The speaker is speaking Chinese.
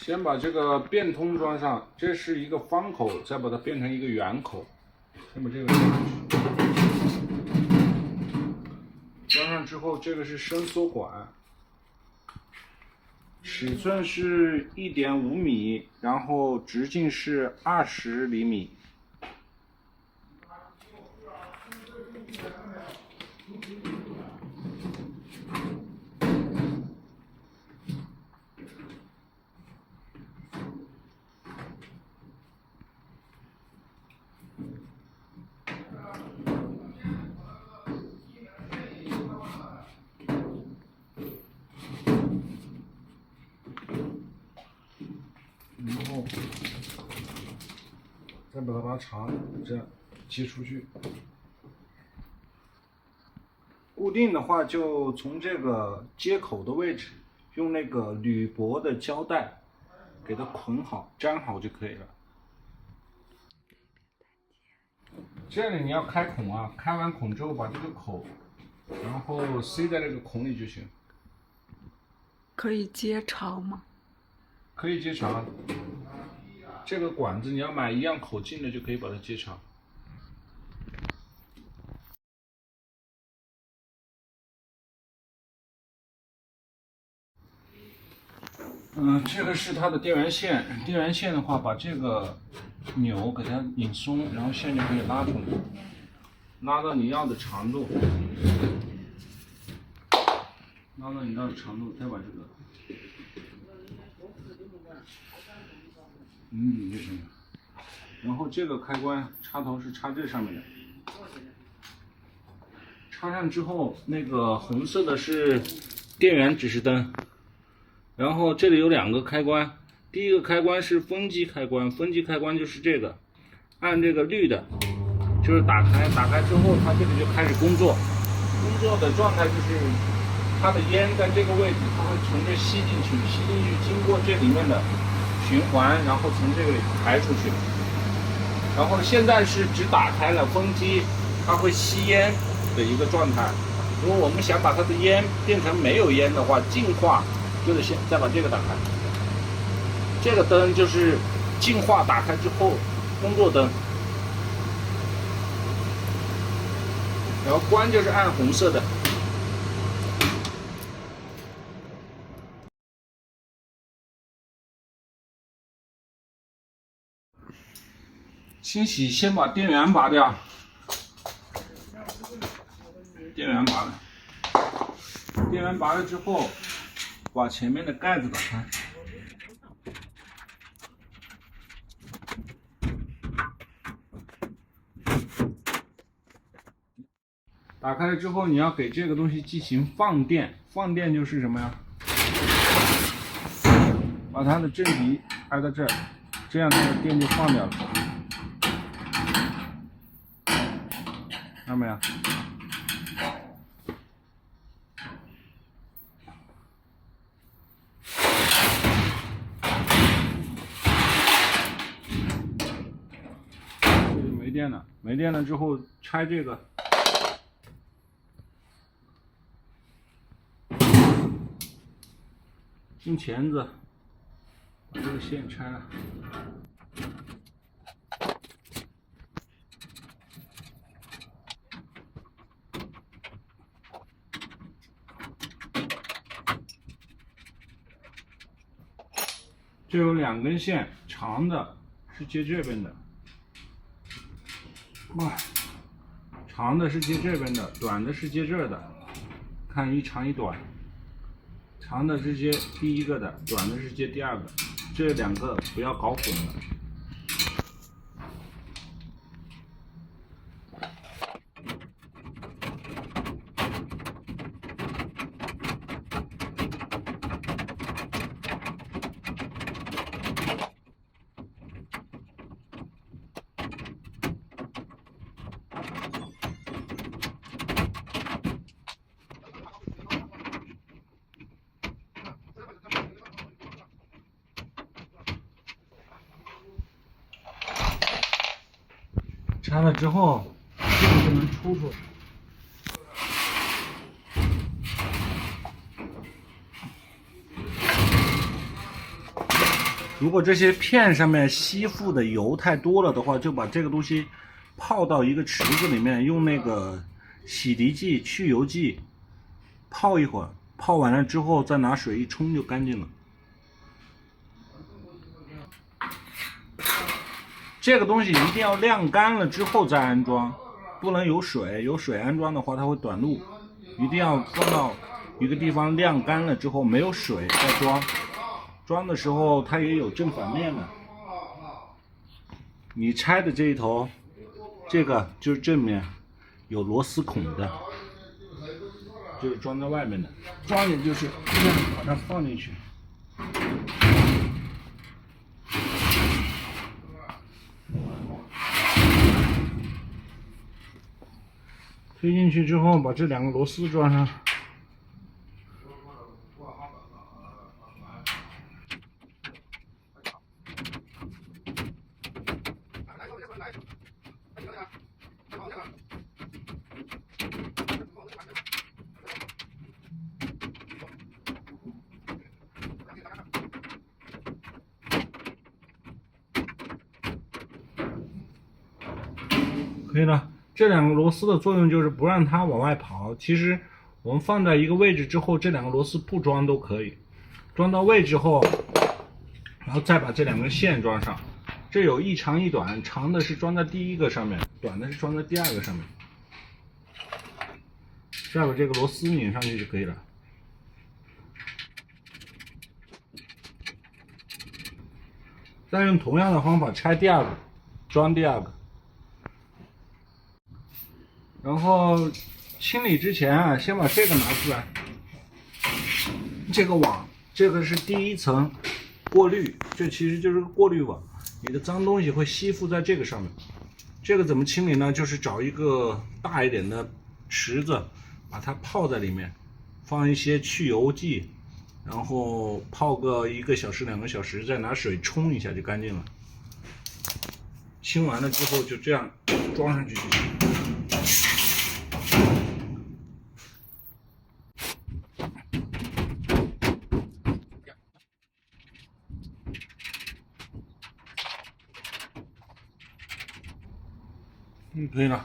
先把这个变通装上，这是一个方口，再把它变成一个圆口。先把这个装上去。装上之后，这个是伸缩管，尺寸是1.5米，然后直径是20厘米。然后再把它拉长，这样接出去。固定的话，就从这个接口的位置，用那个铝箔的胶带给它捆好、粘好就可以了。这里你要开孔啊，开完孔之后把这个口，然后塞在这个孔里就行。可以接长吗？可以接长。这个管子你要买一样口径的就可以把它接长。这个是它的电源线。电源线的话，把这个钮给它拧松，然后线就可以拉出来，拉到你要的长度，拉到你要的长度，再把这个拧就行了。然后这个开关插头是插这上面的，插上之后，那个红色的是电源指示灯。然后这里有2个开关，第一个开关是风机开关，风机开关就是这个，按这个绿的，就是打开，打开之后它这里就开始工作，工作的状态就是它的烟在这个位置，它会从这吸进去，吸进去经过这里面的循环，然后从这个里排出去。然后现在是只打开了风机，它会吸烟的一个状态。如果我们想把它的烟变成没有烟的话，净化。就是先再把这个打开，这个灯就是净化打开之后工作灯，然后关就是按红色的。清洗先把电源拔掉，电源拔了，电源拔了之后。把前面的盖子打开，打开了之后，你要给这个东西进行放电。放电就是什么呀？把它的正极挨到这儿，这样它的电就放掉了。看到没有？没电了，没电了之后拆这个，用钳子把这个线拆了。这有2根线，长的是接这边的。长的是接这边的，短的是接这儿的，看一长一短，长的是接第一个的，短的是接第2个，这2个不要搞混了。拆了之后，这个就能出来。如果这些片上面吸附的油太多了的话，就把这个东西泡到一个池子里面，用那个洗涤剂、去油剂泡一会儿，泡完了之后再拿水一冲就干净了。这个东西一定要晾干了之后再安装，不能有水，有水安装的话它会短路，一定要放到一个地方晾干了之后没有水再装。装的时候它也有正反面的，你拆的这一头，这个就是正面有螺丝孔的，就是装在外面的，装也就是这样把它放进去。推进去之后，把这两个螺丝装上。可以了，这两个螺丝的作用就是不让它往外跑。其实我们放在一个位置之后，这两个螺丝不装都可以。装到位之后，然后再把这两根线装上。这有一长一短，长的是装在第一个上面，短的是装在第二个上面。再把这个螺丝拧上去就可以了。再用同样的方法拆第二个，装第二个。然后清理之前啊，先把这个拿出来，这个网，这个是第一层过滤，这其实就是个过滤网，你的脏东西会吸附在这个上面。这个怎么清理呢？就是找一个大一点的池子，把它泡在里面，放一些去油剂，然后泡个1个小时、2个小时，再拿水冲一下就干净了。清完了之后就这样装上去就行。可以了。